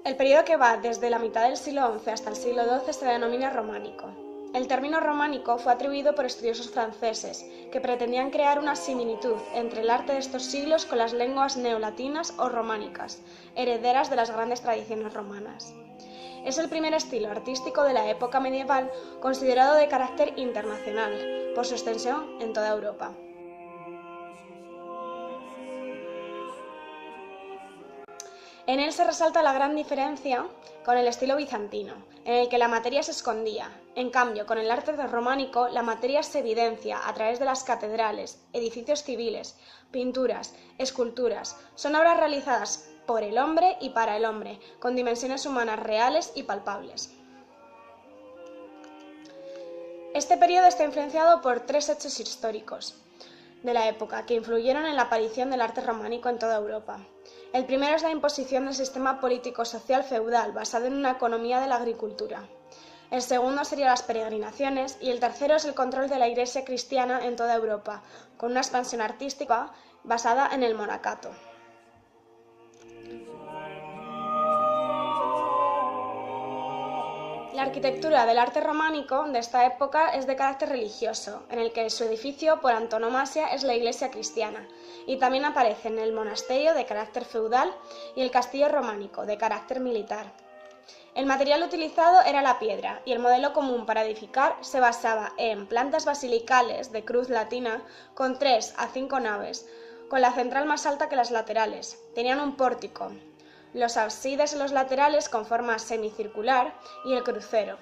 El periodo que va desde la mitad del siglo XI hasta el siglo XII se denomina románico. El término románico fue atribuido por estudiosos franceses, que pretendían crear una similitud entre el arte de estos siglos con las lenguas neolatinas o románicas, herederas de las grandes tradiciones romanas. Es el primer estilo artístico de la época medieval considerado de carácter internacional, por su extensión en toda Europa. En él se resalta la gran diferencia con el estilo bizantino, en el que la materia se escondía. En cambio, con el arte románico, la materia se evidencia a través de las catedrales, edificios civiles, pinturas, esculturas. Son obras realizadas por el hombre y para el hombre, con dimensiones humanas reales y palpables. Este periodo está influenciado por tres hechos históricos de la época que influyeron en la aparición del arte románico en toda Europa. El primero es la imposición del sistema político-social feudal basado en una economía de la agricultura. El segundo serían las peregrinaciones y el tercero es el control de la Iglesia cristiana en toda Europa, con una expansión artística basada en el monacato. La arquitectura del arte románico de esta época es de carácter religioso, en el que su edificio por antonomasia es la iglesia cristiana, y también aparecen el monasterio de carácter feudal y el castillo románico de carácter militar. El material utilizado era la piedra, y el modelo común para edificar se basaba en plantas basilicales de cruz latina con 3 a 5 naves, con la central más alta que las laterales. Tenían un pórtico, los ábsides en los laterales con forma semicircular y el crucero.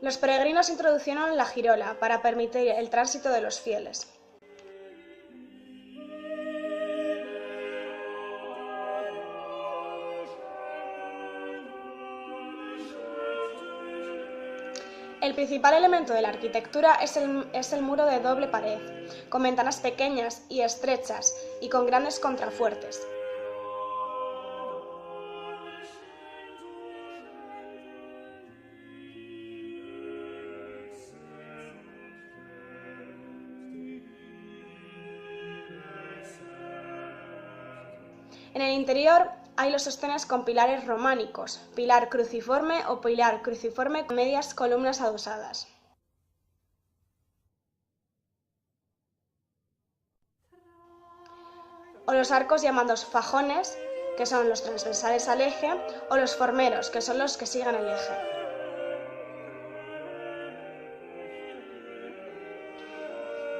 Los peregrinos introdujeron la girola para permitir el tránsito de los fieles. El principal elemento de la arquitectura es el muro de doble pared, con ventanas pequeñas y estrechas y con grandes contrafuertes. En el interior hay los sostenes con pilares románicos, pilar cruciforme o pilar cruciforme con medias columnas adosadas. O los arcos llamados fajones, que son los transversales al eje, o los formeros, que son los que siguen el eje.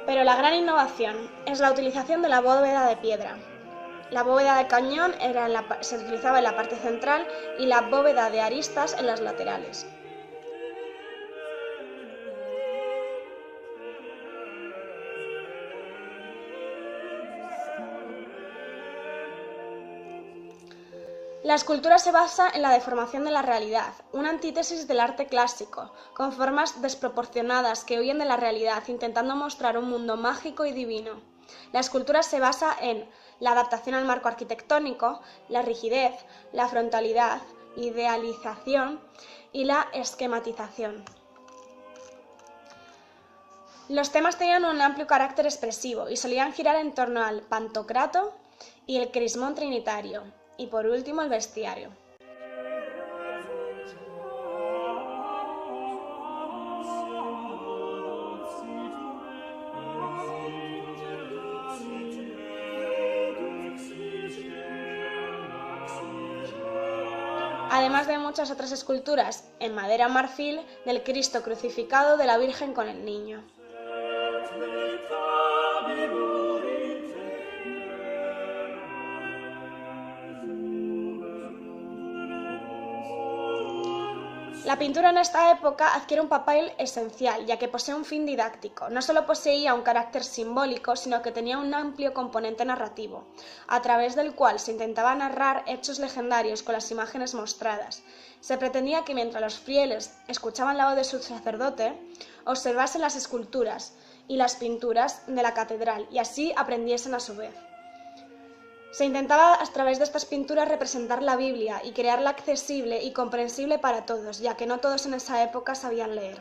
Pero la gran innovación es la utilización de la bóveda de piedra. La bóveda de cañón se utilizaba en la parte central y la bóveda de aristas en las laterales. La escultura se basa en la deformación de la realidad, una antítesis del arte clásico, con formas desproporcionadas que huyen de la realidad, intentando mostrar un mundo mágico y divino. La escultura se basa en la adaptación al marco arquitectónico, la rigidez, la frontalidad, idealización y la esquematización. Los temas tenían un amplio carácter expresivo y solían girar en torno al Pantocrato y el Crismón Trinitario, y por último el bestiario. Además de muchas otras esculturas en madera marfil del Cristo crucificado, de la Virgen con el Niño. La pintura en esta época adquiere un papel esencial, ya que posee un fin didáctico. No solo poseía un carácter simbólico, sino que tenía un amplio componente narrativo, a través del cual se intentaba narrar hechos legendarios con las imágenes mostradas. Se pretendía que mientras los fieles escuchaban la voz de su sacerdote, observasen las esculturas y las pinturas de la catedral y así aprendiesen a su vez. Se intentaba a través de estas pinturas representar la Biblia y crearla accesible y comprensible para todos, ya que no todos en esa época sabían leer.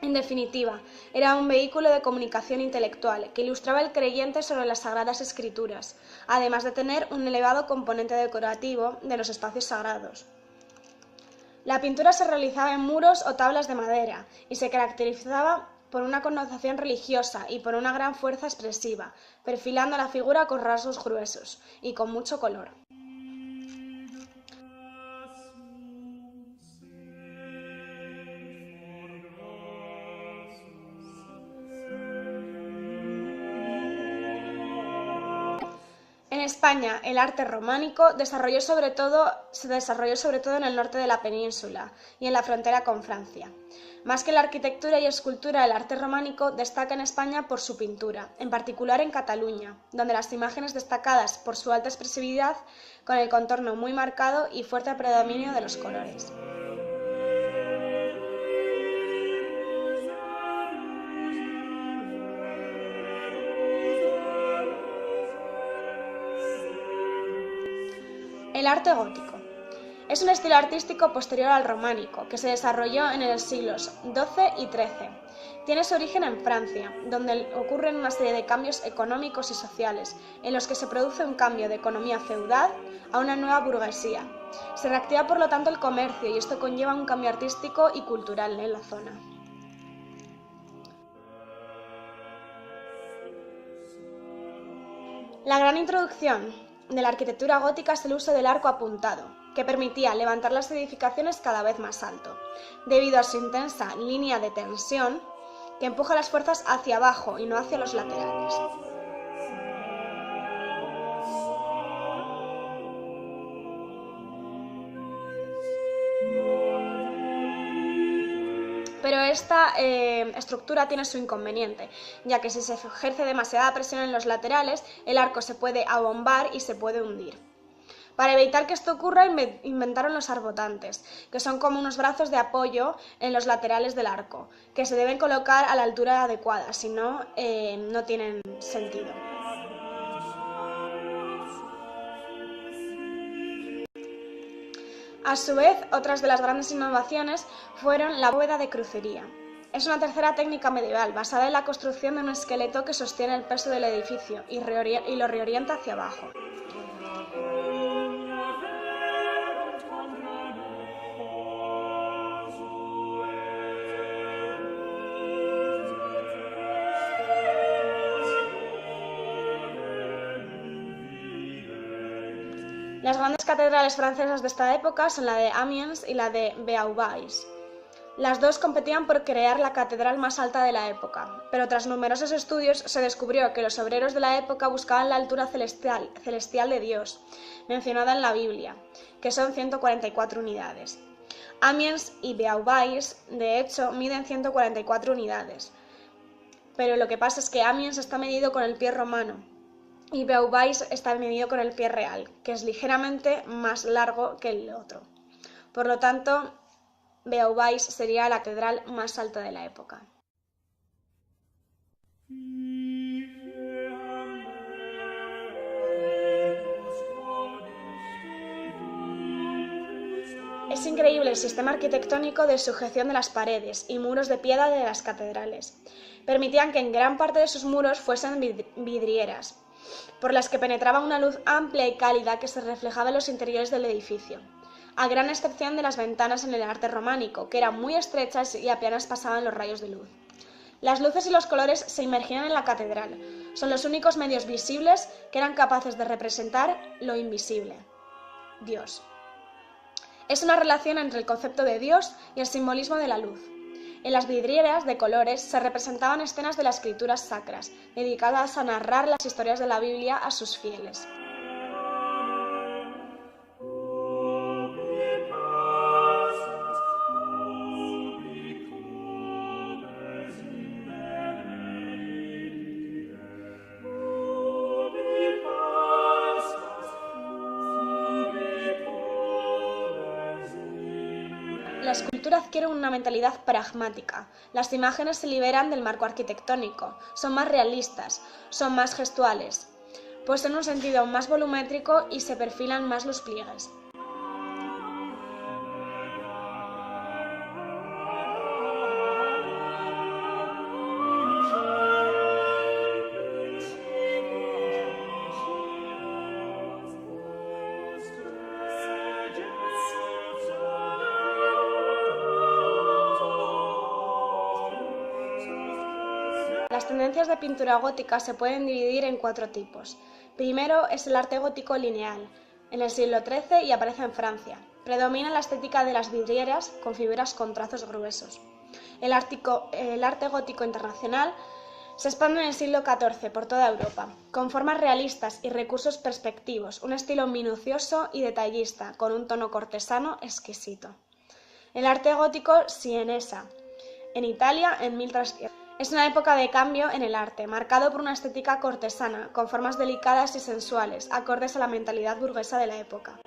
En definitiva, era un vehículo de comunicación intelectual que ilustraba al creyente sobre las Sagradas Escrituras, además de tener un elevado componente decorativo de los espacios sagrados. La pintura se realizaba en muros o tablas de madera y se caracterizaba por una connotación religiosa y por una gran fuerza expresiva, perfilando la figura con rasgos gruesos y con mucho color. En España, el arte románico se desarrolló sobre todo en el norte de la península y en la frontera con Francia. Más que la arquitectura y escultura, el arte románico destaca en España por su pintura, en particular en Cataluña, donde las imágenes destacadas por su alta expresividad, con el contorno muy marcado y fuerte predominio de los colores. El arte gótico. Es un estilo artístico posterior al románico, que se desarrolló en los siglos XII y XIII. Tiene su origen en Francia, donde ocurren una serie de cambios económicos y sociales, en los que se produce un cambio de economía feudal a una nueva burguesía. Se reactiva por lo tanto el comercio y esto conlleva un cambio artístico y cultural en la zona. La gran introducción de la arquitectura gótica es el uso del arco apuntado, que permitía levantar las edificaciones cada vez más alto, debido a su intensa línea de tensión que empuja las fuerzas hacia abajo y no hacia los laterales. Pero esta estructura tiene su inconveniente, ya que si se ejerce demasiada presión en los laterales, el arco se puede abombar y se puede hundir. Para evitar que esto ocurra, inventaron los arbotantes, que son como unos brazos de apoyo en los laterales del arco, que se deben colocar a la altura adecuada, si no, no tienen sentido. A su vez, otras de las grandes innovaciones fueron la bóveda de crucería. Es una tercera técnica medieval basada en la construcción de un esqueleto que sostiene el peso del edificio y lo reorienta hacia abajo. Las grandes catedrales francesas de esta época son la de Amiens y la de Beauvais. Las dos competían por crear la catedral más alta de la época, pero tras numerosos estudios se descubrió que los obreros de la época buscaban la altura celestial de Dios, mencionada en la Biblia, que son 144 unidades. Amiens y Beauvais, de hecho, miden 144 unidades, pero lo que pasa es que Amiens está medido con el pie romano, y Beauvais está medido con el pie real, que es ligeramente más largo que el otro. Por lo tanto, Beauvais sería la catedral más alta de la época. Es increíble el sistema arquitectónico de sujeción de las paredes y muros de piedra de las catedrales. Permitían que en gran parte de sus muros fuesen vidrieras, por las que penetraba una luz amplia y cálida que se reflejaba en los interiores del edificio, a gran excepción de las ventanas en el arte románico, que eran muy estrechas y apenas pasaban los rayos de luz. Las luces y los colores se imergían en la catedral. Son los únicos medios visibles que eran capaces de representar lo invisible, Dios. Es una relación entre el concepto de Dios y el simbolismo de la luz. En las vidrieras de colores se representaban escenas de las escrituras sacras, dedicadas a narrar las historias de la Biblia a sus fieles. La escultura adquiere una mentalidad pragmática. Las imágenes se liberan del marco arquitectónico, son más realistas, son más gestuales, poseen un sentido más volumétrico y se perfilan más los pliegues. Las tendencias de pintura gótica se pueden dividir en 4 tipos. Primero es el arte gótico lineal, en el siglo XIII y aparece en Francia. Predomina la estética de las vidrieras con figuras con trazos gruesos. El arte gótico internacional se expande en el siglo XIV por toda Europa, con formas realistas y recursos perspectivos, un estilo minucioso y detallista, con un tono cortesano exquisito. El arte gótico sienesa, en Italia, en 1300. Es una época de cambio en el arte, marcado por una estética cortesana, con formas delicadas y sensuales, acordes a la mentalidad burguesa de la época.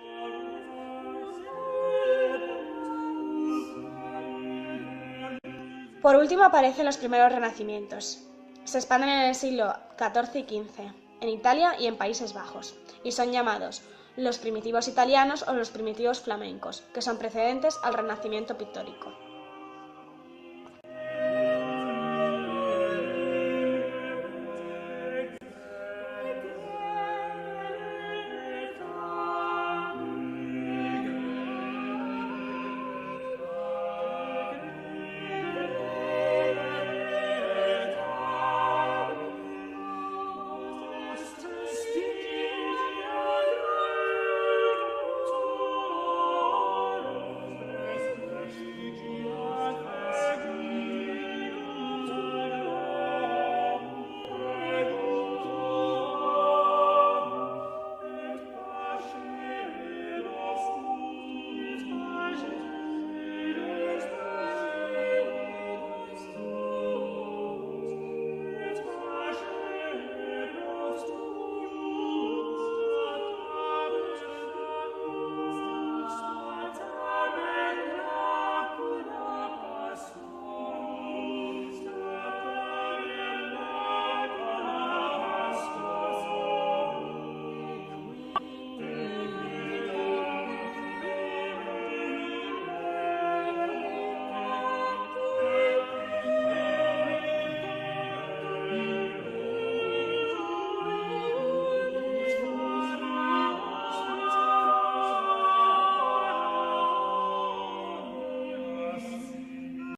Por último aparecen los primeros renacimientos. Se expanden en el siglo XIV y XV, en Italia y en Países Bajos, y son llamados los primitivos italianos o los primitivos flamencos, que son precedentes al Renacimiento pictórico.